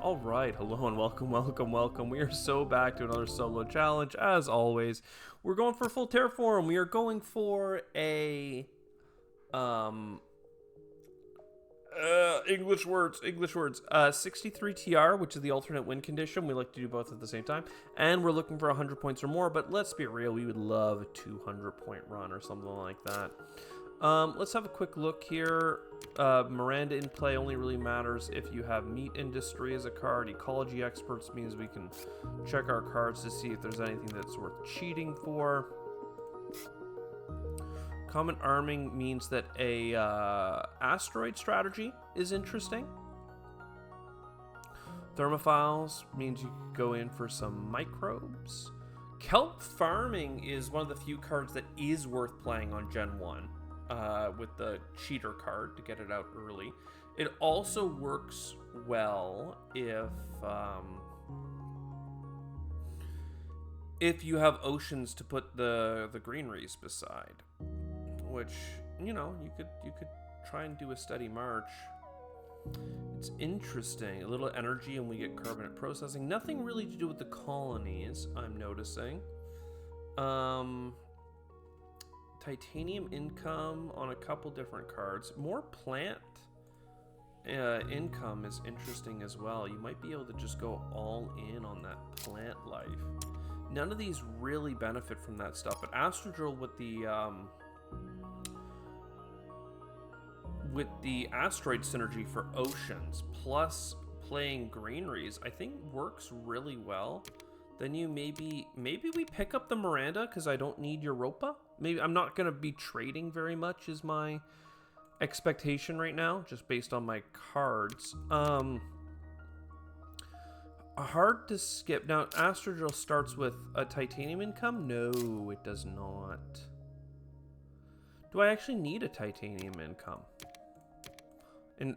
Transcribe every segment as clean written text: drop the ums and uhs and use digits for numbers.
All right, hello and welcome. We are so back to another solo challenge. As always, we're going for full terraform. We are going for a English words. 63 TR, which is the alternate win condition. We like to do both at the same time, and we're looking for 100 points or more. But let's be real, we would love a 200-point run or something like that. Let's have a quick look here. Miranda in play only really matters if you have meat industry as a card. Ecology experts means we can check our cards to see if there's anything that's worth cheating for. Common arming means that a asteroid strategy is interesting. Thermophiles means you can go in for some microbes. Kelp farming is one of the few cards that is worth playing on Gen 1. With the cheater card to get it out early. It also works well if you have oceans to put the greeneries beside, which you could try and do a steady march. It's interesting. A little energy and we get carbonate processing. Nothing really to do with the colonies, I'm noticing. Titanium income on a couple different cards. More plant income is interesting as well. You might be able to just go all in on that plant life. None of these really benefit from that stuff, but Astrodrill with the asteroid synergy for oceans plus playing greeneries, I think works really well. Then you maybe we pick up the Miranda because I don't need Europa. Maybe I'm not going to be trading very much is my expectation right now, just based on my cards. Hard to skip. Now, Astrodrill starts with a titanium income? No, it does not. Do I actually need a titanium income? And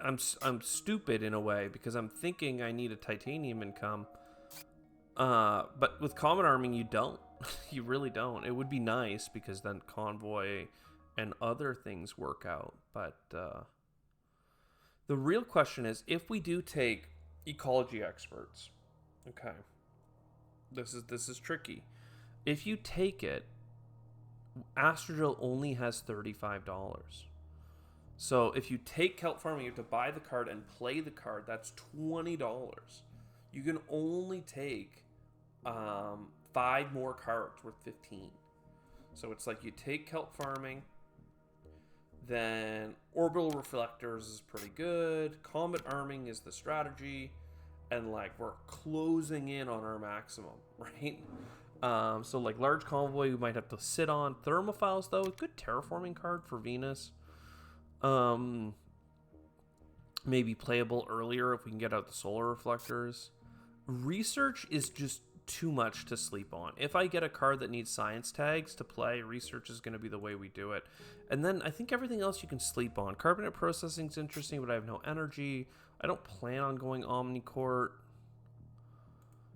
I'm stupid in a way because I'm thinking I need a titanium income. But with common arming, you don't. You really don't. It would be nice because then convoy and other things work out. But the real question is, if we do take ecology experts, okay, this is tricky. If you take it, Astrodrill only has $35. So if you take kelp farming, you have to buy the card and play the card. That's $20. You can only take 5 more cards worth 15. So it's like you take kelp farming, then orbital reflectors is pretty good, comet arming is the strategy, and like we're closing in on our maximum, right? So like large convoy we might have to sit on. Thermophiles though, a good terraforming card for Venus. Maybe playable earlier if we can get out the solar reflectors. Research is just too much to sleep on. If I get a card that needs science tags to play, research is going to be the way we do it. And then I think everything else you can sleep on. Carbonate processing is interesting, but I have no energy. I don't plan on going Omnicourt.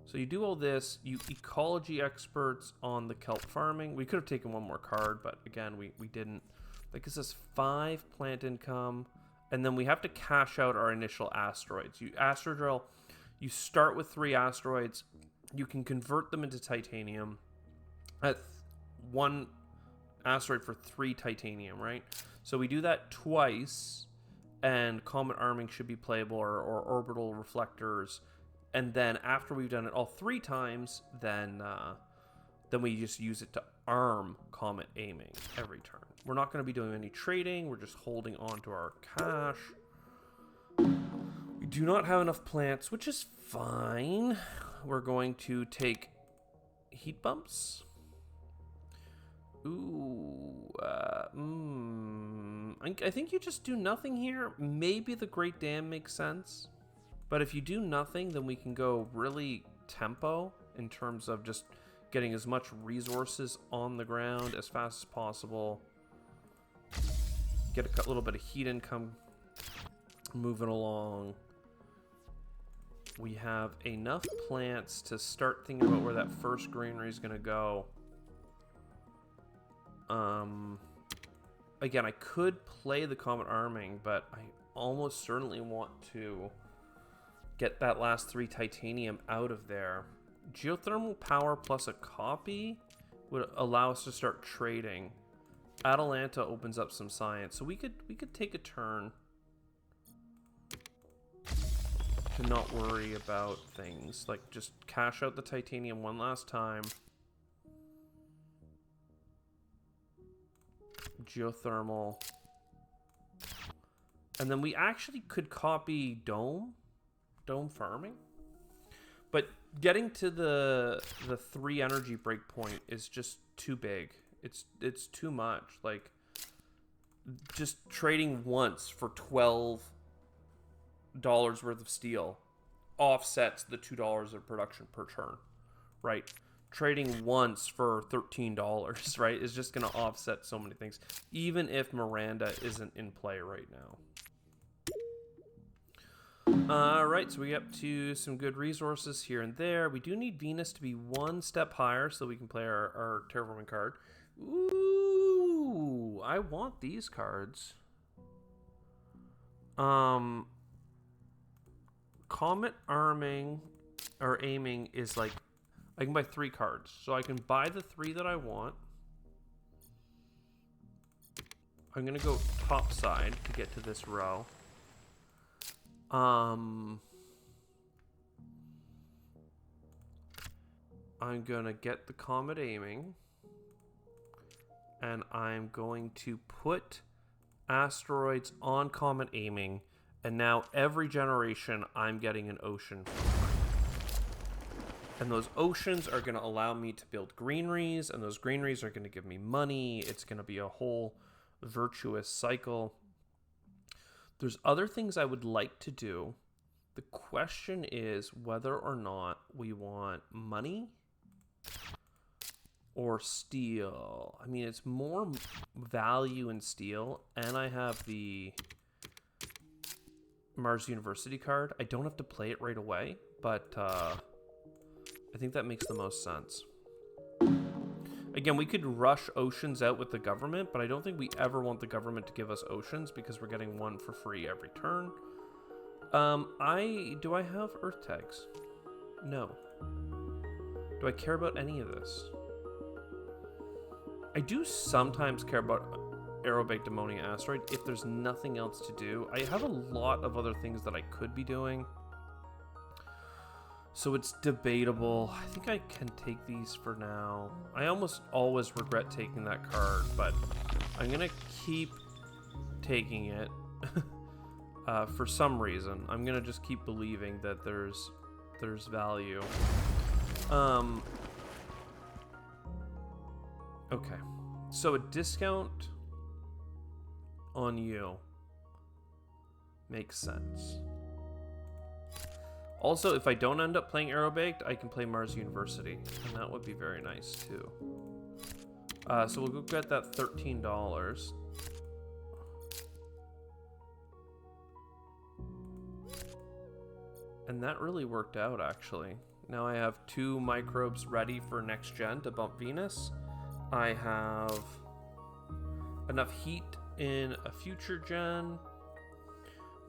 So you do all this. You ecology experts on the kelp farming. We could have taken one more card, but again, we didn't. That gives us 5 plant income. And then we have to cash out our initial asteroids. Astrodrill, you start with 3 asteroids. You can convert them into titanium at 1 asteroid for 3 titanium, right? So we do that twice, and comet arming should be playable, or orbital reflectors. And then after we've done it all 3 times, then we just use it to arm comet aiming every turn. We're not going to be doing any trading. We're just holding on to our cash. We do not have enough plants, which is fine. We're going to take heat bumps. Ooh. I think you just do nothing here. Maybe the Great Dam makes sense. But if you do nothing, then we can go really tempo in terms of just getting as much resources on the ground as fast as possible. Get a little bit of heat income moving along. We have enough plants to start thinking about where that first greenery is going to go. Again, I could play the comet arming, but I almost certainly want to get that last 3 titanium out of there. Geothermal power plus a copy would allow us to start trading. Atalanta opens up some science, so we could take a turn to not worry about things. Like, just cash out the titanium one last time. Geothermal. And then we actually could copy dome farming. But getting to the 3 energy breakpoint is just too big. It's too much. Like, just trading once for $12 worth of steel offsets the $2 of production per turn, right? Trading once for $13, right, is just going to offset so many things, even if Miranda isn't in play right now. Alright, so we get up to some good resources here and there. We do need Venus to be 1 step higher so we can play our Terraforming card. Ooh, I want these cards. Comet arming or aiming is like, I can buy 3 cards. So I can buy the 3 that I want. I'm going to go top side to get to this row. I'm gonna get the comet aiming, and I'm going to put asteroids on comet aiming, and now every generation I'm getting an ocean. And those oceans are going to allow me to build greeneries, and those greeneries are going to give me money. It's going to be a whole virtuous cycle. There's other things I would like to do. The question is whether or not we want money or steel. I mean, it's more value in steel, and I have the Mars University card. I don't have to play it right away, but I think that makes the most sense. Again, we could rush oceans out with the government, but I don't think we ever want the government to give us oceans because we're getting 1 for free every turn. Do I have Earth tags? No. Do I care about any of this? I do sometimes care about Aerobaked Ammonia Asteroid if there's nothing else to do. I have a lot of other things that I could be doing. So it's debatable. I think I can take these for now. I almost always regret taking that card, but I'm going to keep taking it for some reason. I'm going to just keep believing that there's value. Okay. So a discount on you makes sense. Also, if I don't end up playing Aerobaked, I can play Mars University, and that would be very nice too. So we'll go get that $13. And that really worked out, actually. Now I have 2 microbes ready for next gen to bump Venus. I have enough heat in a future gen.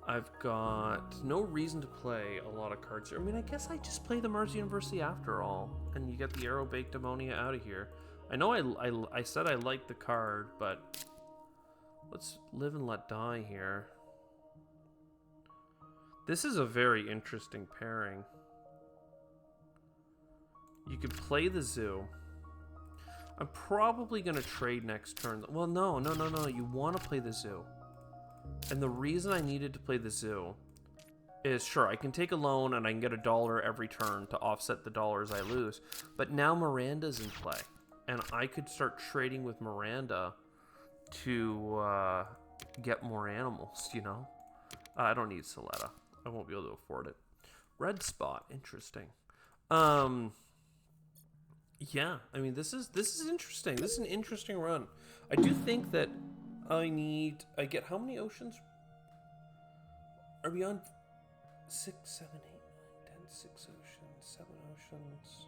I've got no reason to play a lot of cards here. I mean, I guess I just play the Mars University after all, and you get the Aerobaked Ammonia out of here. I know I said I liked the card, but let's live and let die here. This is a very interesting pairing. You could play the zoo. I'm probably going to trade next turn. Well, no. You want to play the zoo. And the reason I needed to play the zoo is, sure, I can take a loan and I can get $1 every turn to offset the dollars I lose. But now Miranda's in play. And I could start trading with Miranda to get more animals, you know? I don't need Soletta. I won't be able to afford it. Red spot, interesting. Yeah, I mean, this is interesting. This is an interesting run. I do think that I get how many oceans? Are we on 6, 7, 8, 9, 10, 6 oceans, 7 oceans?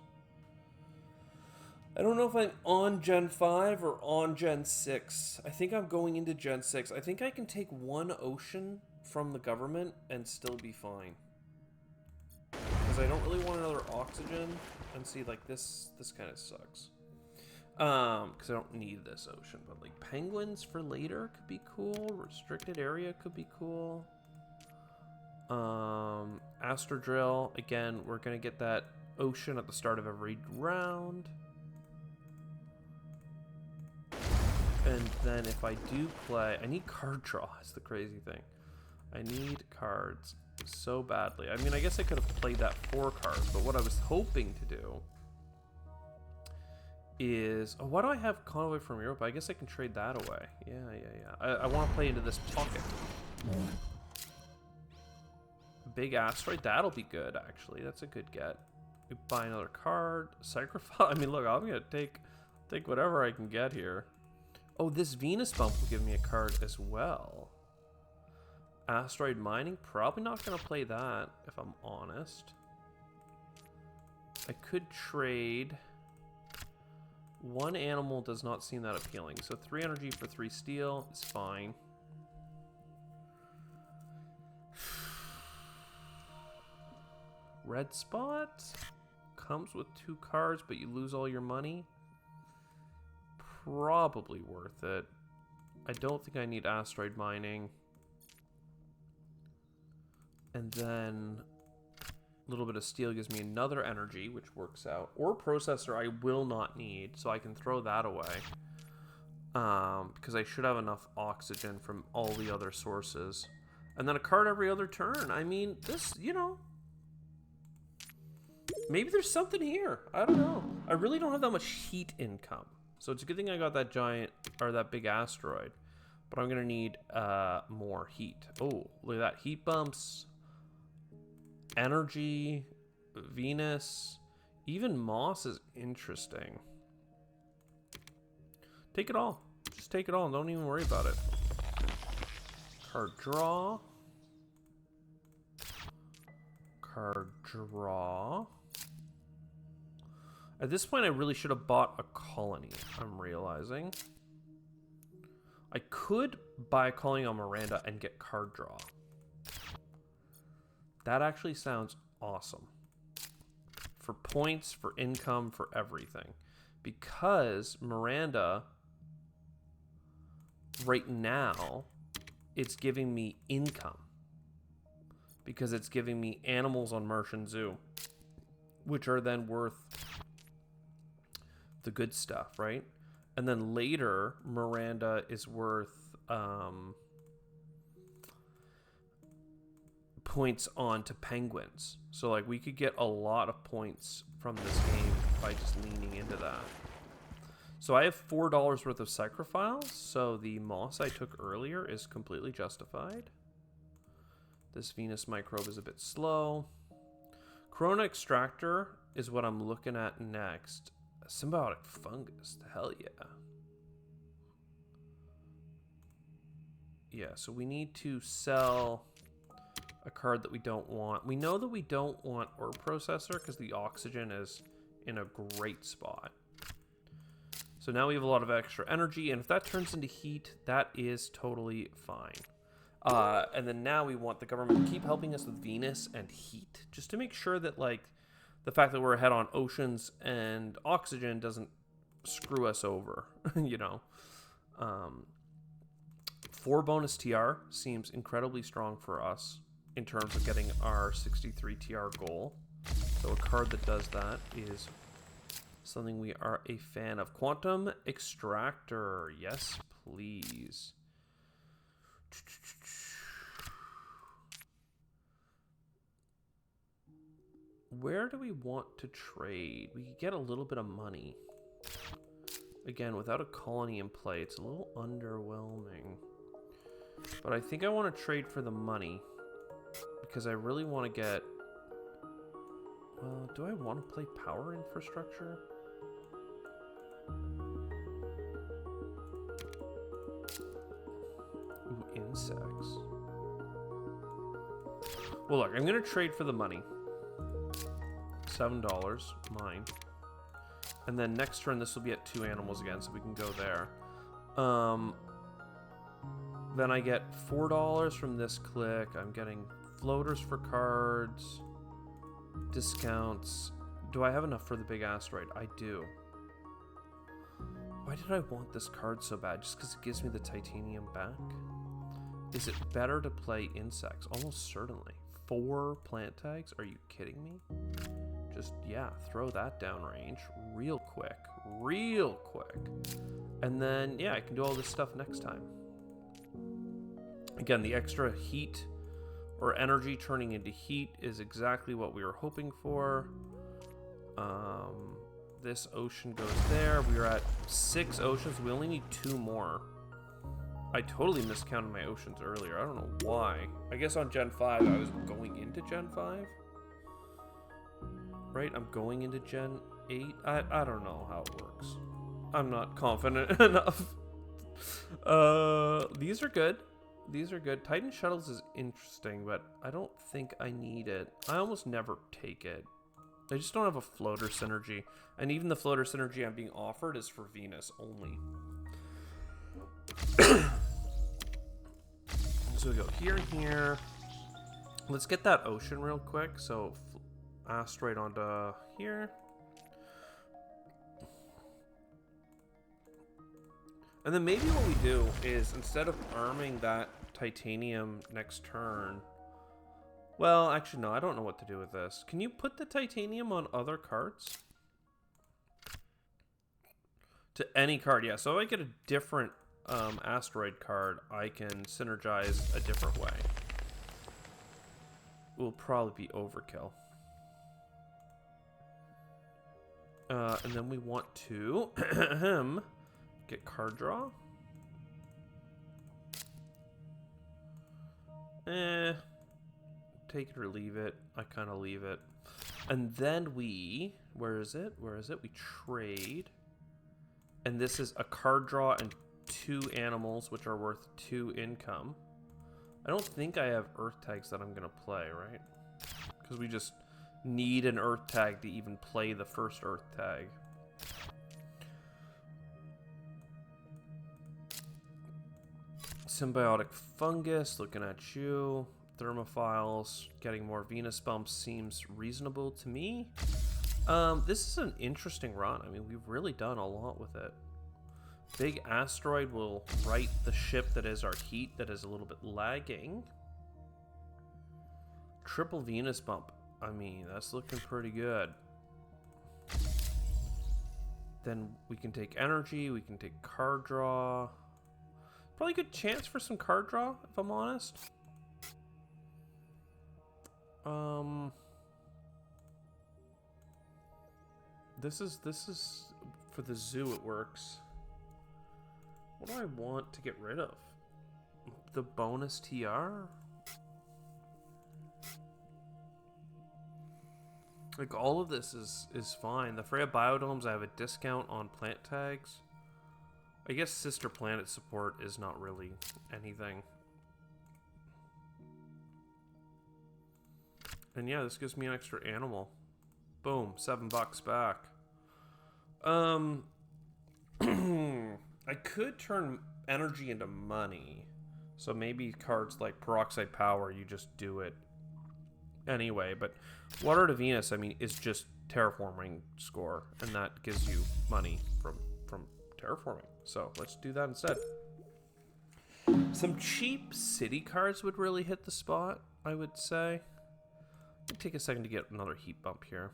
I don't know if I'm on Gen 5 or on Gen 6. I think I'm going into Gen 6. I think I can take 1 ocean from the government and still be fine. because I don't really want another oxygen. And see, like, this kind of sucks. Because I don't need this ocean. But, like, penguins for later could be cool. Restricted area could be cool. Astro Drill. Again, we're going to get that ocean at the start of every round. And then if I do play... I need card draw is the crazy thing. I need cards so badly. I mean, I guess I could have played that 4 cards, but what I was hoping to do is... Oh, why do I have Convoy from Europe? I guess I can trade that away. Yeah. I want to play into this pocket. Big asteroid. That'll be good, actually. That's a good get. We buy another card. Sacrifice. I mean, look, I'm going to take whatever I can get here. Oh, this Venus bump will give me a card as well. Asteroid mining. Probably not going to play that, if I'm honest. I could trade... 1 animal does not seem that appealing. So 3 energy for 3 steel is fine. Red spot comes with 2 cards, but you lose all your money. Probably worth it. I don't think I need asteroid mining. And then a little bit of steel gives me another energy, which works out. Or processor I will not need, so I can throw that away. Because I should have enough oxygen from all the other sources. And then a card every other turn. I mean, this, you know... Maybe there's something here. I don't know. I really don't have that much heat income. So it's a good thing I got that giant, or that big asteroid. But I'm going to need more heat. Oh, look at that. Heat bumps. Energy. Venus. Even Moss is interesting. Take it all. Just take it all and don't even worry about it. Card draw. Card draw. At this point, I really should have bought a colony, I'm realizing. I could buy a colony on Miranda and get card draw. That actually sounds awesome. For points, for income, for everything. Because Miranda, right now, it's giving me income. Because it's giving me animals on Martian Zoo. Which are then worth the good stuff, right? And then later, Miranda is worth points on to penguins. So like we could get a lot of points from this game by just leaning into that. So I have $4 worth of Psychrophiles, so the moss I took earlier is completely justified. This Venus microbe is a bit slow. Corona Extractor is what I'm looking at next. Symbiotic fungus, hell yeah. Yeah, so we need to sell a card that we don't want. We know that we don't want Ore Processor because the oxygen is in a great spot. So now we have a lot of extra energy, and if that turns into heat, that is totally fine. And then now we want the government to keep helping us with Venus and heat, just to make sure that, like, the fact that we're ahead on oceans and oxygen doesn't screw us over, you know. 4 bonus TR seems incredibly strong for us in terms of getting our 63 TR goal. So a card that does that is something we are a fan of. Quantum Extractor. Yes, please. Where do we want to trade? We could get a little bit of money. Again, without a colony in play, it's a little underwhelming. But I think I want to trade for the money. Because I really want to get... Well, do I want to play power infrastructure? Ooh, insects. Well, look, I'm going to trade for the money. $7, mine. And then next turn, this will be at 2 animals again, so we can go there. Then I get $4 from this click. I'm getting floaters for cards. Discounts. Do I have enough for the big asteroid? I do. Why did I want this card so bad? Just because it gives me the titanium back? Is it better to play insects? Almost certainly. 4 plant tags? Are you kidding me? Just, yeah, throw that down range real quick. Real quick. And then, yeah, I can do all this stuff next time. Again, the extra heat or energy turning into heat is exactly what we were hoping for. This ocean goes there. We are at 6 oceans. We only need 2 more. I totally miscounted my oceans earlier. I don't know why. I guess on Gen 5, I was going into Gen 5. Right? I'm going into Gen 8. I don't know how it works. I'm not confident enough. These are good. These are good. Titan Shuttles is interesting, but I don't think I need it. I almost never take it. I just don't have a floater synergy. And even the floater synergy I'm being offered is for Venus only. So we go here and here. Let's get that ocean real quick. So asteroid onto here. And then maybe what we do is, instead of arming that titanium next turn... Well, actually, no, I don't know what to do with this. Can you put the titanium on other cards? To any card, yeah. So if I get a different asteroid card, I can synergize a different way. It will probably be overkill. And then we want to get card draw. Take it or leave it. I kind of leave it. And then we... Where is it? Where is it? We trade. And this is a card draw and 2 animals, which are worth 2 income. I don't think I have earth tags that I'm going to play, right? Because we just need an earth tag to even play the first earth tag. Symbiotic fungus, looking at you. Thermophiles, getting more Venus bumps seems reasonable to me. This is an interesting run. I mean, we've really done a lot with it. Big asteroid will right the ship that is our heat that is a little bit lagging. Triple Venus bump. I mean, that's looking pretty good. Then we can take energy, we can take card draw. Probably a good chance for some card draw, if I'm honest. This is for the zoo, it works. What do I want to get rid of? The bonus TR? Like, all of this is fine. The Freya Biodomes, I have a discount on plant tags. I guess Sister Planet support is not really anything. And yeah, this gives me an extra animal. Boom, $7 back. I could turn energy into money. So maybe cards like Peroxide Power, you just do it anyway. But Water to Venus, I mean, is just terraforming score. And that gives you money from terraforming. So let's do that instead. Some cheap city cards would really hit the spot, I would say. It'd take a second to get another heat bump here.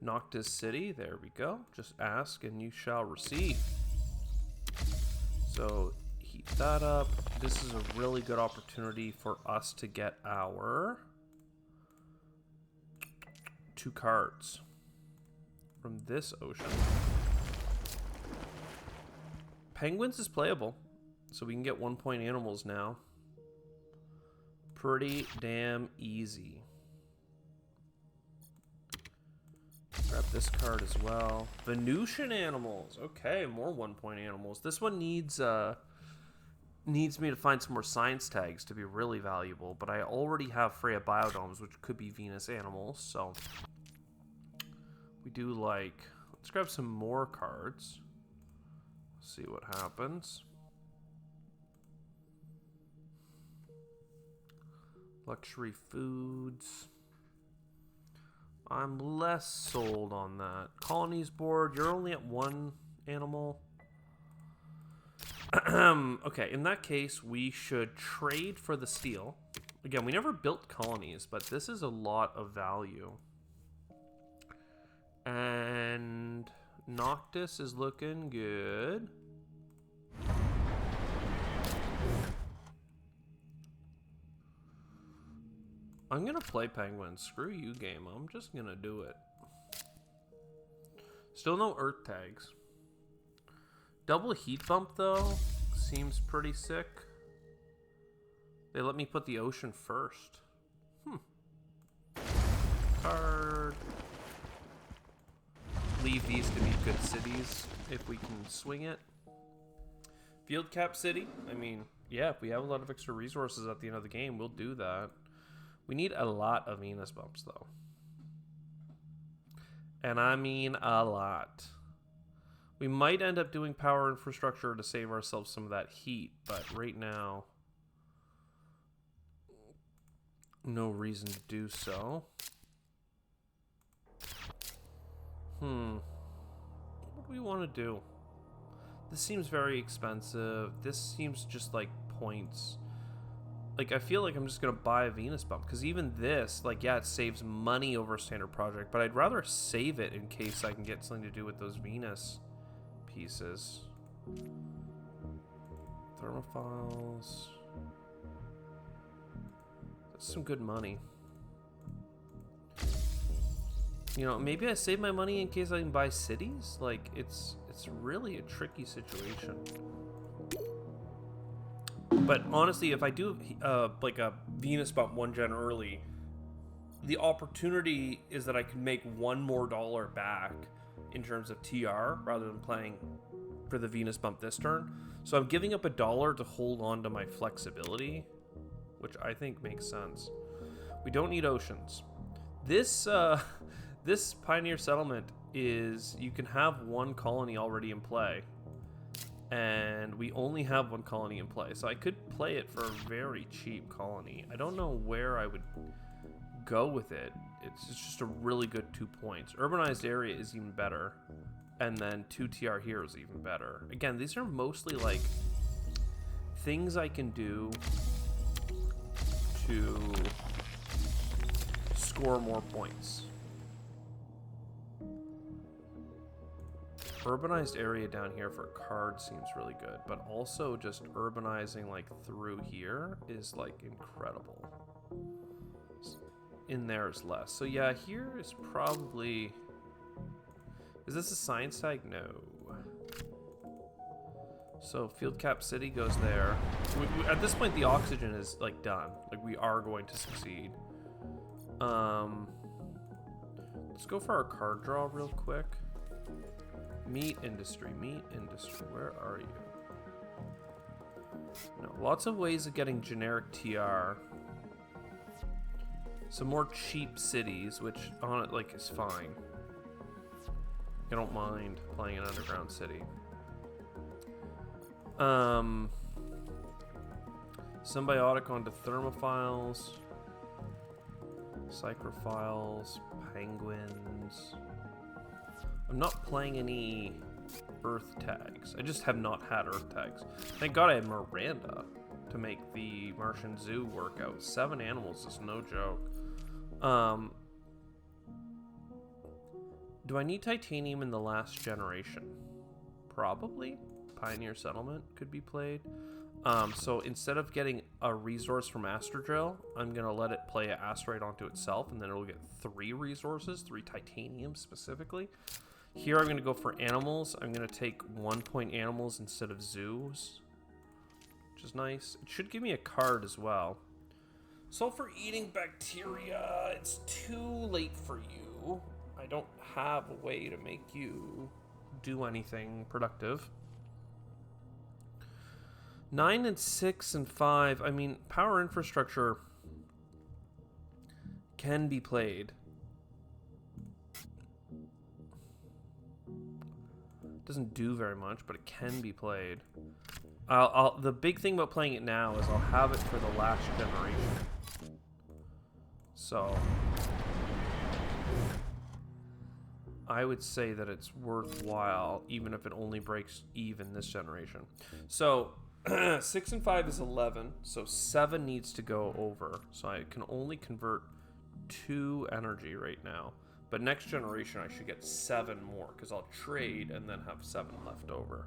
Noctis City, there we go. Just ask and you shall receive. So heat that up. This is a really good opportunity for us to get our 2 cards from this ocean. Penguins is playable, so we can get 1-point animals now. Pretty damn easy. Grab this card as well. Venusian animals. Okay, more 1-point animals. This one needs me to find some more science tags to be really valuable, but I already have Freya Biodomes, which could be Venus animals, so we do like... Let's grab some more cards. See what happens. Luxury foods. I'm less sold on that. Colonies board, you're only at 1 animal. Okay, in that case, we should trade for the steel. Again, we never built colonies, but this is a lot of value. And Noctis is looking good. I'm gonna play Penguin. Screw you, game. I'm just gonna do it. Still no Earth tags. Double heat bump, though, seems pretty sick. They let me put the ocean first. Card. Leave these to be good cities if we can swing it. Field cap city. I mean, yeah, if we have a lot of extra resources at the end of the game, we'll do that. We need a lot of Venus bumps, though. And I mean a lot. We might end up doing power infrastructure to save ourselves some of that heat, but right now, no reason to do so. What do we want to do? This seems very expensive. This seems just like points. Like, I feel like I'm just going to buy a Venus bump. Because even this, like, yeah, it saves money over a standard project. But I'd rather save it in case I can get something to do with those Venus pieces. Thermophiles. That's some good money. You know, maybe I save my money in case I can buy cities. Like, it's really a tricky situation. But honestly, if I do like a Venus bump 1 gen early, the opportunity is that I can make $1 more back in terms of TR rather than playing for the Venus bump this turn. So I'm giving up $1 to hold on to my flexibility, which I think makes sense. We don't need oceans. This this Pioneer settlement is, you can have 1 colony already in play. And we only have 1 colony in play. So I could play it for a very cheap colony. I don't know where I would go with it. It's just a really good 2 points. Urbanized area is even better. And then 2 TR here is even better. Again, these are mostly like things I can do to score more points. Urbanized area down here for cards seems really good, but also just urbanizing like through here is like incredible. In there is less. So yeah, here is probably... Is this a science tag? No. So field cap city goes there. At this point, the oxygen is like done. Like, we are going to succeed. Let's go for our card draw real quick. Meat industry, where are you? No, lots of ways of getting generic TR. Some more cheap cities, which on it like is fine. I don't mind playing an underground city. Symbiotic onto thermophiles, psychrophiles, penguins. I'm not playing any Earth tags. I just have not had Earth tags. Thank God I had Miranda to make the Martian Zoo work out. 7 animals is no joke. Do I need titanium in the last generation? Probably. Pioneer Settlement could be played. So instead of getting a resource from Asteroids, I'm going to let it play an asteroid onto itself, and then it'll get 3 resources, 3 titanium specifically. Here I'm going to go for animals. I'm going to take 1 point animals instead of zoos, which is nice. It should give me a card as well. Sulfur eating bacteria. It's too late for you. I don't have a way to make you do anything productive. 9 and 6 and 5. I mean, power infrastructure can be played. Doesn't do very much, but it can be played. The big thing about playing it now is I'll have it for the last generation. So I would say that it's worthwhile, even if it only breaks even this generation. So 6 and 5 is 11, so 7 needs to go over. So I can only convert 2 energy right now. But next generation I should get 7 more, because I'll trade and then have 7 left over.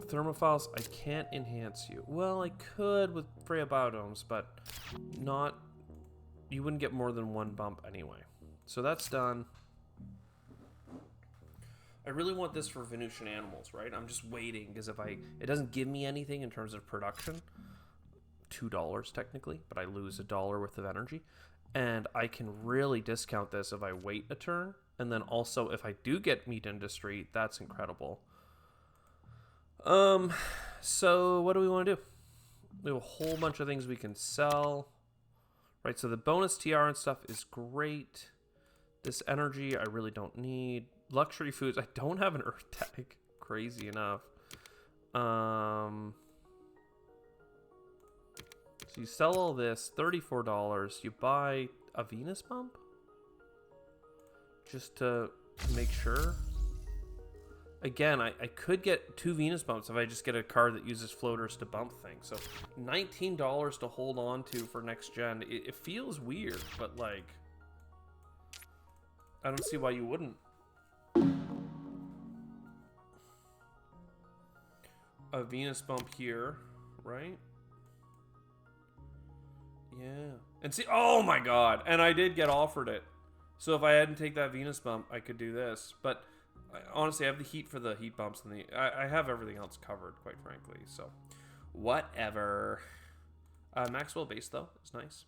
Thermophiles, I can't enhance you. Well, I could with Freya Biodomes, but not... You wouldn't get more than 1 bump anyway. So that's done. I really want this for Venusian animals, right? I'm just waiting, because if it doesn't give me anything in terms of production. $2 technically, but I lose $1 worth of energy. And I can really discount this if I wait a turn. And then also, if I do get meat industry, that's incredible. So what do we want to do? We have a whole bunch of things we can sell. Right, so the bonus TR and stuff is great. This energy I really don't need. Luxury foods, I don't have an earth tag. Crazy enough. So you sell all this, $34. You buy a Venus bump? Just to make sure. Again, I could get 2 Venus bumps if I just get a card that uses floaters to bump things. So $19 to hold on to for next gen. It feels weird, but like, I don't see why you wouldn't. A Venus bump here, right? Yeah. And see, oh my god. And I did get offered it. So if I hadn't take that Venus bump, I could do this. But honestly, I have the heat for the heat bumps, and I have everything else covered, quite frankly. So, whatever. Maxwell base though is nice.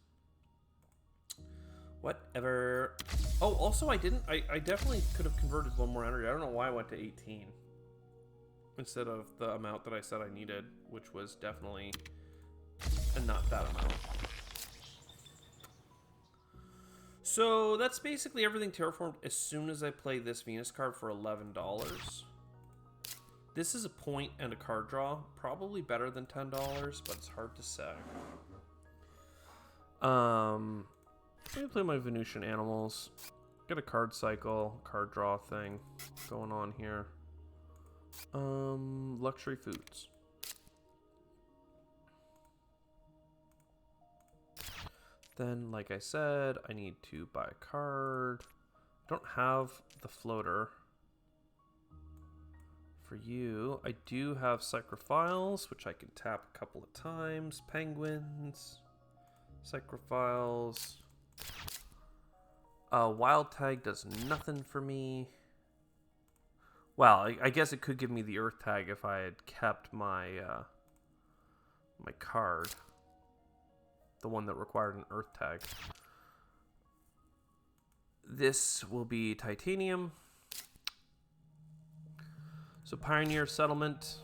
Whatever. Oh, also I didn't. I definitely could have converted 1 more energy. I don't know why I went to 18 instead of the amount that I said I needed, which was definitely not that amount. So that's basically everything terraformed as soon as I play this Venus card for $11. This is a point and a card draw. Probably better than $10, but it's hard to say. Let me play my Venusian animals. Get a card cycle, card draw thing going on here. Luxury foods. Then, like I said, I need to buy a card. I don't have the floater. For you, I do have Psychrophiles, which I can tap a couple of times. Penguins. Psychrophiles. Wild Tag does nothing for me. Well, I guess it could give me the Earth Tag if I had kept my my card. The one that required an Earth Tag. This will be Titanium. So Pioneer Settlement.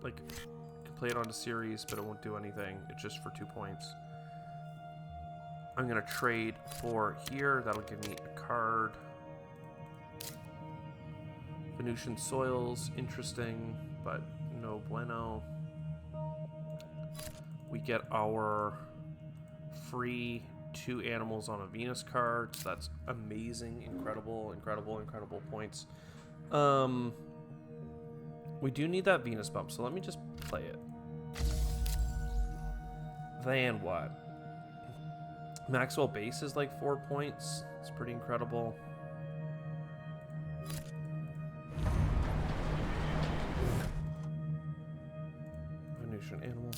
Like, you can play it on a series, but it won't do anything. It's just for 2 points. I'm going to trade for here. That'll give me a card. Venusian Soils. Interesting, but no bueno. We get our free 2 animals on a Venus card. So that's amazing. Incredible, incredible, incredible points. We do need that Venus bump, so let me just play it. Then what? Maxwell base is like 4 points. It's pretty incredible. Venusian animal.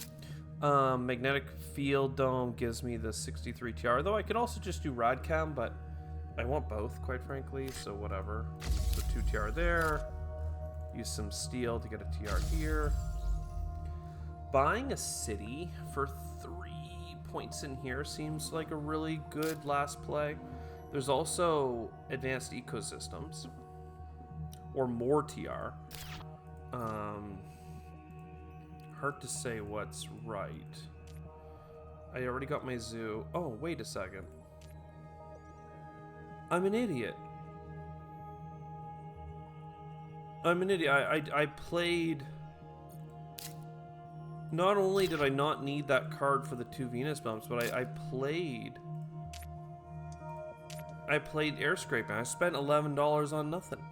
Magnetic Field Dome gives me the 63 TR, though I could also just do Radcam, but I want both, quite frankly, so whatever. So 2 TR there. Use some steel to get a TR here. Buying a city for 3 points in here seems like a really good last play. There's also advanced ecosystems, or more TR. Hard to say what's right. I already got my zoo. Oh, wait a second. I'm an idiot. I played Not only did I not need that card for the 2 Venus bumps, but I played air scraping. I spent $11 on nothing.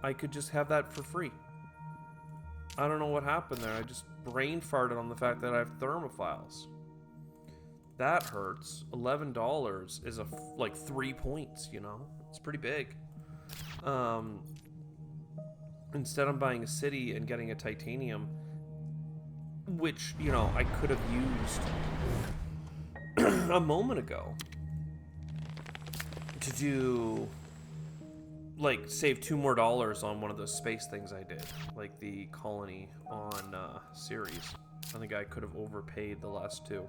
I could just have that for free. I don't know what happened there. I just brain farted on the fact that I have thermophiles. That hurts. $11 is like 3 points, you know? It's pretty big. Instead I'm buying a city and getting a titanium, which, you know, I could have used a moment ago to do, like, save $2 more on one of those space things I did, like the colony on series. I think I could have overpaid the last 2.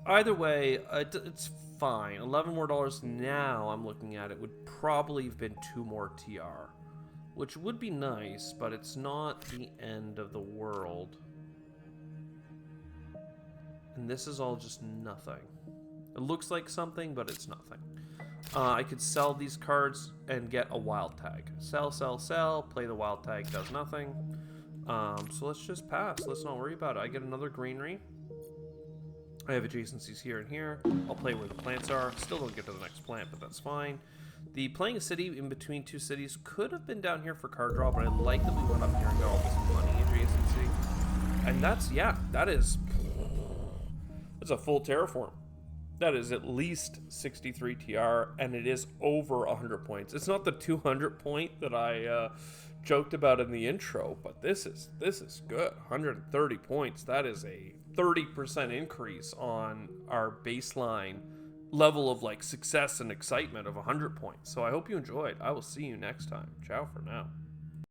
Either way, it's fine. $11 more now I'm looking at it would probably have been 2 more TR, which would be nice, but it's not the end of the world. And this is all just nothing. It looks like something, but it's nothing. I could sell these cards and get a wild tag. Sell, sell, sell. Play the wild tag, does nothing. So let's just pass. Let's not worry about it. I get another greenery. I have adjacencies here and here. I'll play where the plants are. Still don't get to the next plant, but that's fine. The playing a city in between 2 cities could have been down here for card draw, but I like that we went up here and got all this money adjacency. And that's, yeah, that's a full terraform. That is at least 63 TR, and it is over 100 points. It's not the 200 point that I joked about in the intro, but this is good. 130 points. That is a 30% increase on our baseline level of like success and excitement of 100 points. So I hope you enjoyed. I will see you next time. Ciao for now.